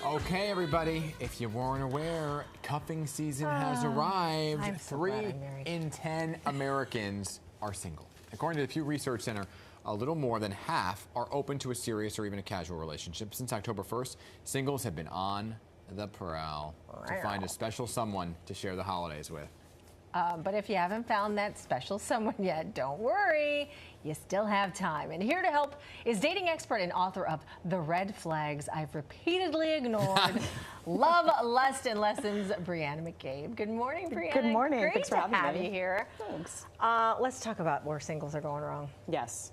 Okay, everybody, if you weren't aware, cuffing season has arrived. I'm so 3 glad I'm married. in 10 Americans are single. According to the Pew Research Center, a little more than half are open to a serious or even a casual relationship. Since October 1st, singles have been on the prowl to find a special someone to share the holidays with. But if you haven't found that special someone yet, don't worry. You still have time. And here to help is dating expert and author of The Red Flags I've Repeatedly Ignored, Love, Lust, and Lessons, Brianna McCabe. Good morning, Brianna. Good morning. Great Thanks for to having have me. you here. Thanks. Let's talk about where singles are going wrong. Yes.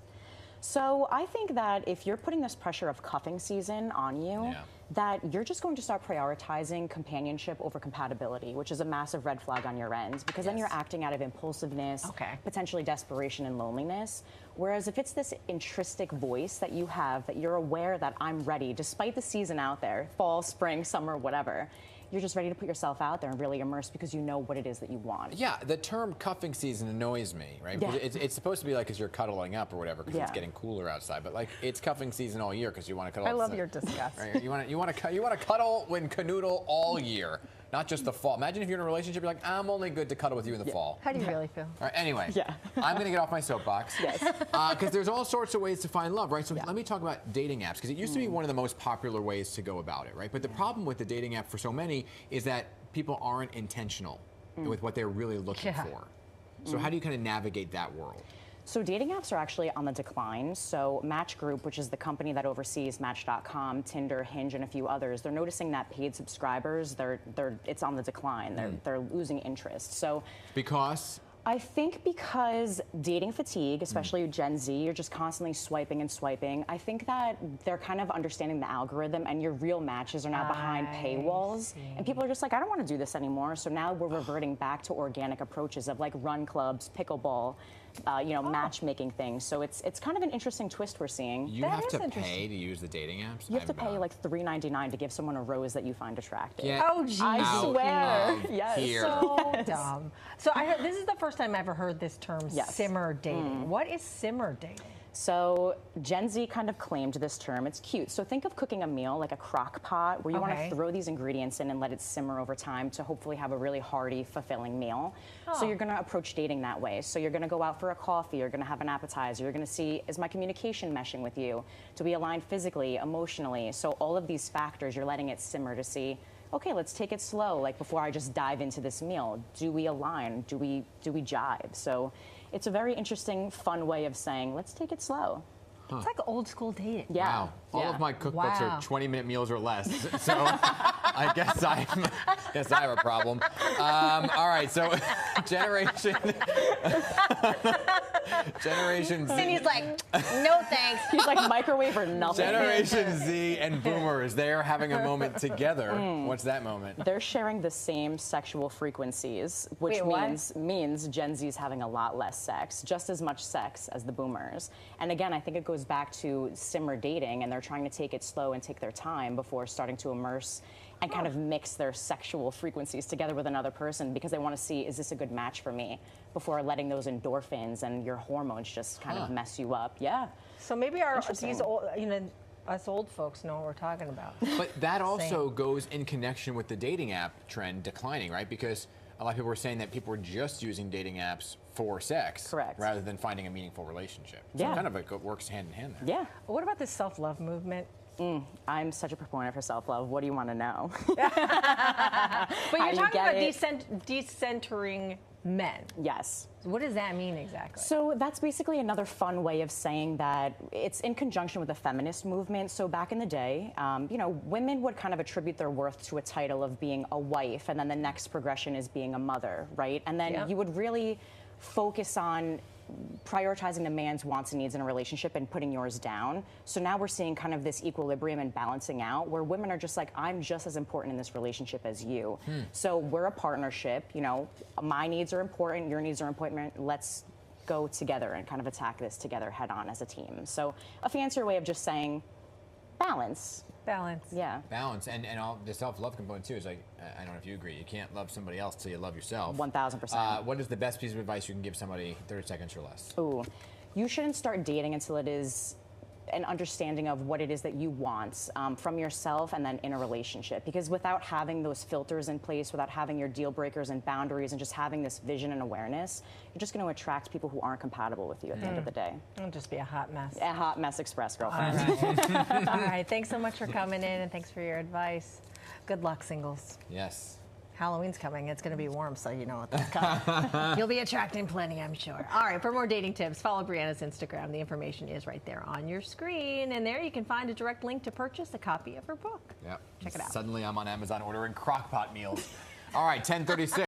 So I think that if you're putting this pressure of cuffing season on you, that you're just going to start prioritizing companionship over compatibility, which is a massive red flag on your end, because then you're acting out of impulsiveness, potentially desperation and loneliness. Whereas if it's this intrinsic voice that you have, that you're aware that I'm ready, despite the season out there, fall, spring, summer, whatever, you're just ready to put yourself out there and really immerse because you know what it is that you want. Yeah, the term cuffing season annoys me, right? Yeah. It's supposed to be like because you're cuddling up or whatever because it's getting cooler outside, but like it's cuffing season all year because you want to cuddle. I love your disgust. Right? You want to cuddle when canoodle all year, not just the fall. Imagine if you're in a relationship, you're like, I'm only good to cuddle with you in the fall. How do you really feel? All right, anyway, I'm going to get off my soapbox. Because there's all sorts of ways to find love, right? So let me talk about dating apps, because it used to be one of the most popular ways to go about it, right? But the problem with the dating app for so many is that people aren't intentional with what they're really looking for. So how do you kind of navigate that world? So dating apps are actually on the decline. So Match Group, which is the company that oversees Match.com, Tinder, Hinge, and a few others, they're noticing that paid subscribers, it's on the decline. They're losing interest. So because? I think because dating fatigue, especially Gen Z, you're just constantly swiping and swiping. I think that they're kind of understanding the algorithm, and your real matches are now behind paywalls. And people are just like, I don't want to do this anymore. So now we're reverting back to organic approaches of like run clubs, pickleball, matchmaking things. So it's kind of an interesting twist we're seeing. You have to pay to use the dating apps? You have to pay like $3.99 to give someone a rose that you find attractive. Oh, geez. I swear. Yes. So dumb. So I heard, this is the first time I've ever heard this term, simmer dating. What is simmer dating? So Gen Z kind of claimed this term. It's cute. So think of cooking a meal like a crock pot where you want to throw these ingredients in and let it simmer over time to hopefully have a really hearty, fulfilling meal. So you're going to approach dating that way. So you're going to go out for a coffee. You're going to have an appetizer. You're going to see, is my communication meshing with you? Do we align physically, emotionally? So all of these factors, you're letting it simmer to see, okay, let's take it slow. Like before I just dive into this meal, do we align? Do we jive? So it's a very interesting, fun way of saying, let's take it slow. It's like old school dating. Yeah. Wow. All of my cookbooks are 20-minute meals or less. So I guess I have a problem. All right, so Generation Z. And he's like, no thanks. He's like microwave or nothing. Generation Z and Boomers, they're having a moment together. What's that moment? They're sharing the same sexual frequencies, which means Gen Z's having a lot less sex, just as much sex as the Boomers. And again, I think it goes back to simmer dating, and they're trying to take it slow and take their time before starting to immerse and kind of mix their sexual frequencies together with another person, because they want to see, is this a good match for me, before letting those endorphins and your hormones just kind of mess you up. Yeah. So maybe these old, us old folks know what we're talking about. But that also goes in connection with the dating app trend declining, right? Because a lot of people were saying that people were just using dating apps for sex, rather than finding a meaningful relationship. So it kind of works hand in hand there. Yeah. What about this self-love movement? I'm such a proponent for self-love. What do you want to know? But you're talking about decentering men. Yes. What does that mean exactly? So that's basically another fun way of saying that it's in conjunction with the feminist movement. So back in the day, women would kind of attribute their worth to a title of being a wife, and then the next progression is being a mother, right? And then you would really focus on prioritizing the man's wants and needs in a relationship and putting yours down. So now we're seeing kind of this equilibrium and balancing out where women are just like, I'm just as important in this relationship as you. So we're a partnership, my needs are important, your needs are important, let's go together and kind of attack this together head on as a team. So a fancier way of just saying balance. Balance. Yeah. Balance. And all the self-love component too is like, I don't know if you agree, you can't love somebody else till you love yourself. 1000%. What is the best piece of advice you can give somebody 30 seconds or less? Ooh, you shouldn't start dating until it is an understanding of what it is that you want from yourself and then in a relationship. Because without having those filters in place, without having your deal breakers and boundaries and just having this vision and awareness, you're just going to attract people who aren't compatible with you at the end of the day. It'll just be a hot mess. A hot mess express, girlfriend. All right, thanks so much for coming in and thanks for your advice. Good luck, singles. Yes. Halloween's coming. It's going to be warm, so you know what that's coming. You'll be attracting plenty, I'm sure. All right, for more dating tips, follow Brianna's Instagram. The information is right there on your screen, and there you can find a direct link to purchase a copy of her book. Yep. Check it out. Suddenly I'm on Amazon ordering crock pot meals. All right, 10:36.